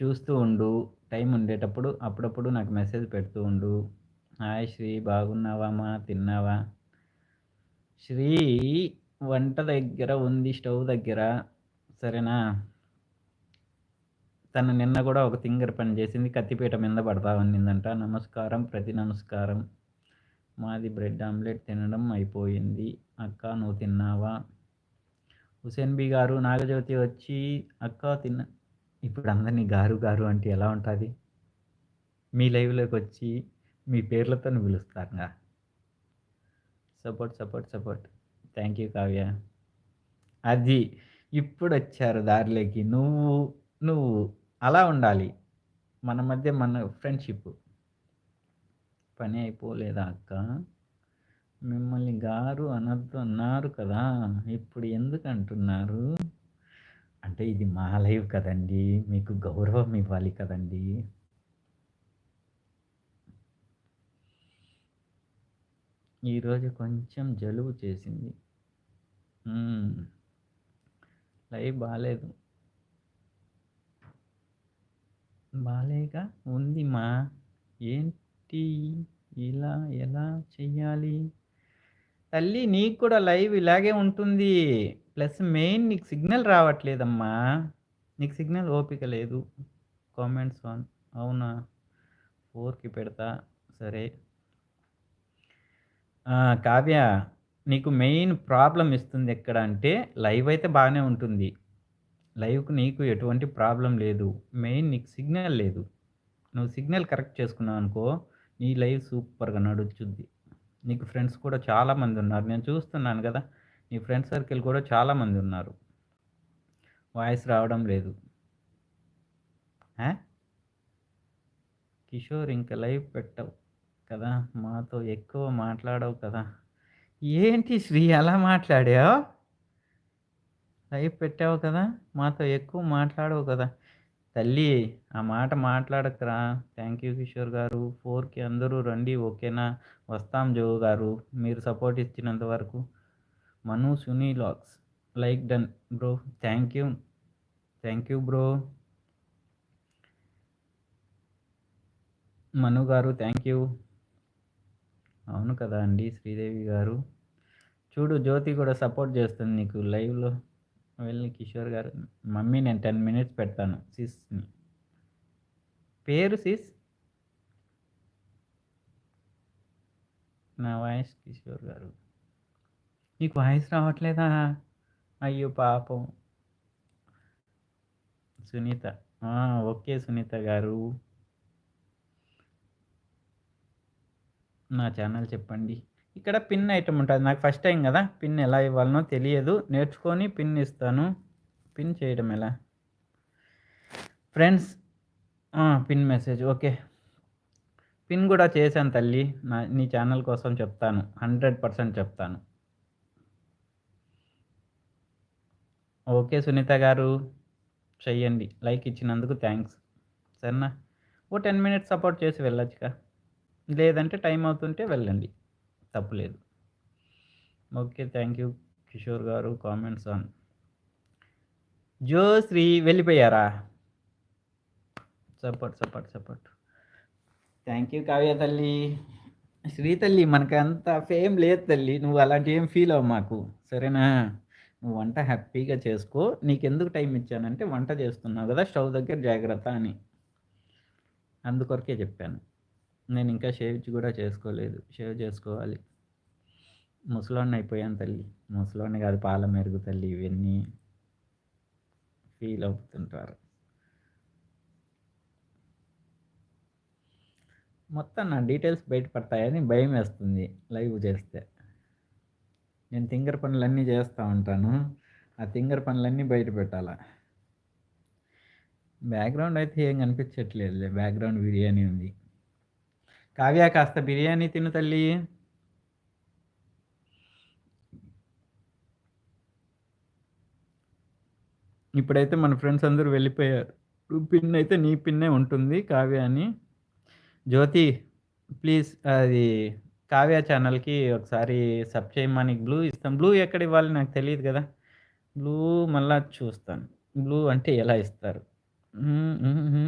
చూస్తూ ఉండు. టైం ఉండేటప్పుడు అప్పుడప్పుడు నాకు మెసేజ్ పెడుతూ ఉండు. హాయ్ శ్రీ బాగున్నావామా? తిన్నావా? శ్రీ వంట దగ్గర ఉంది స్టవ్ దగ్గర. సరేనా? తను నిన్న గూడా ఒక తింగరి పని జేసింది. కత్తిపీట మీద పడతా ఉన్నిందంట. నమస్కారం, ప్రతి నమస్కారం. మాది బ్రెడ్ ఆమ్లెట్ తినడం అయిపోయింది. అక్క నువ్వు తిన్నావా? హుసేన్ బి గారు నాగజ్యోతి వచ్చి అక్క ఇప్పుడు అందరిని గారు గారు అంటే ఎలా ఉంటది? మీ లైవ్‌లోకొచ్చి మీ పేర్లతోని పిలుస్తాంగా. Support, support, support. Thank you Kavya. అది. ఇప్పుడొచ్చారు దారిలోకి. నువ్వు అలా ఉండాలి. మన మధ్య మన ఫ్రెండ్‌షిప్. పని అయిపోలేదా అక్క? మిమ్మల్ని గారు అనొద్దు అన్నారు కదా! ఇప్పుడు ఎందుకంటున్నారు? అంటే ఇది మా లైవ్ కదండీ! మీకు గౌరవం ఇవ్వాలి కదండీ! ఈరోజు కొంచెం జలుబు చేసింది. హ్మ్. లైవ్ బాలేదు. బాలేగా ఉంది మా. ఏంటి ఇలా ఎలా చెయ్యాలి? తల్లి నీకు కూడా లైవ్ ఇలాగే ఉంటుంది. ప్లస్ మెయిన్ నీకు సిగ్నల్ రావట్లేదమ్మా. నీకు సిగ్నల్ ఓపిక లేదు. Comments on. అవునా? 4కి పెడతా. సరే. కావ్య నీకు మెయిన్ ప్రాబ్లమ్ ఇస్తుంది ఎక్కడ అంటే లైవ్ అయితే బానే ఉంటుంది. లైవ్‌కి నీకు ఎటువంటి ప్రాబ్లమ్ లేదు. మెయిన్ నీకు సిగ్నల్ లేదు. నువ్వు సిగ్నల్ కరెక్ట్ చేసుకున్నావనుకో నీ లైవ్ సూపర్‌గా నడుచుద్ది. నీకు ఫ్రెండ్స్ కూడా చాలామందున్నారు. నేను చూస్తున్నాను గదా! నీ ఫ్రెండ్ సర్కిల్ కూడా చాలామందున్నారు. వాయిస్ రావడం లేదు. ఆ! కిషోర్ ఇంక లైవ్ పెట్టవు కదా! మాతో ఎక్కువ మాట్లాడవు కదా! ఏంటి శ్రీ అలా మాట్లాడావు? లైవ్ పెట్టావు కదా! మాతో ఎక్కువ మాట్లాడవు కదా! తల్లి ఆ మాట మాట్లాడకురా. థ్యాంక్ యూ కిషోర్ గారు. 4కి అందరూ రండి ఓకేనా? వస్తాం జో గారు. మీరు సపోర్ట్ ఇచ్చినంత వరకు. మను సునీ లాక్స్ like done bro. Thank you. Thank you bro. Manu గారు థ్యాంక్ యూ. అవును కదా అండి శ్రీదేవి గారు. చూడు జ్యోతి కూడా సపోర్ట్ చేస్తుంది నీకు లైవ్‌లో. వెళ్ళి కిషోర్ గారు మమ్మీ నేను 10 మినిట్స్ పెడతాను సిస్‌ని. పేరు సిస్? నా వాయిస్ కిషోర్ గారు. నీకు వాయిస్ రావట్లేదా? అయ్యో పాపం. సునీత. ఆ! ఓకే సునీత గారు. నా ఛానల్ చెప్పండి. ఇక్కడ పిన్ ఐటెమ్ ఉంటది. నాకు ఫస్ట్ టైమ్ గదా! పిన్ ఎలా ఇవ్వాలనో తెలియదు. నేర్చుకొని పిన్ ఇస్తాను. పిన్ చేయడం ఎలా? Friends pin message okay. Pin గూడా చేశాను తల్లి. నీ ఛానల్ కోసం చెప్తాను. 100% చెప్తాను. ఓకే సునీత గారు. చెయ్యండి. లైక్ ఇచ్చినందుకు థాంక్స్. సరేనా? ఓ 10 మినిట్స్ సపోర్ట్ చేసి వెళ్ళొచ్చుగా. లేదంటే టైం అవుతుంటే వెళ్ళండి. తప్పులేదు. ఓకే. థ్యాంక్ యూ కిషోర్ గారు. Comments on. జోశ్రీ వెళ్ళిపోయారా? Support, support, support. Thank you Kavya తల్లి. శ్రీ తల్లి మనకంత ఫేమ్ లేదు తల్లి. నువ్వు అలాంటివి ఏం ఫీల్ అవ్వమాకు మాకు. సరేనా? నువ్వు వంట హ్యాపీగా చేసుకో. నీకెందుకు టైం ఇచ్చానంటే వంట చేస్తున్నావు గదా! స్టవ్ దగ్గర జాగ్రత్త అని. అందుకొరకే చెప్పాను. నేనింకా షేవ్ కూడా చేసుకోలేదు. షేవ్ చేసుకోవాలి. ముసలోడిని అయిపోయాను తల్లి. ముసలోడిని కాదు పాల మెరుగు తల్లి ఇవన్నీ ఫీల్ అవుతుంటారు. మొత్తం నా డీటెయిల్స్ బయట పడతాయని భయమేస్తుంది లైవ్ చేస్తే. నేను తింగర పనులన్నీ చేస్తా ఉంటాను. ఆ తింగర పనులన్నీ బయట పెట్టాలా. బ్యాక్‌గ్రౌండ్ అయితే ఏం కనిపించట్లేదులే. బ్యాక్‌గ్రౌండ్ బిర్యానీ ఉంది. కావ్య కాస్త బిర్యానీ తిను తల్లి. ఇప్పుడైతే మన ఫ్రెండ్స్ అందరూ వెళ్ళిపోయారు. పిన్ అయితే నీ పిన్నే ఉంటుంది కావ్య అని. జ్యోతి ప్లీజ్ అది కావ్య ఛానల్‌కి ఒకసారి సబ్ చేయమా నీకు బ్లూ ఇస్తాం. బ్లూ ఎక్కడ ఇవ్వాలి నాకు తెలీదు గదా! బ్లూ మళ్ళా చూస్తాను. బ్లూ అంటే ఎలా ఇస్తారు? హ్మ్. హుహుహు.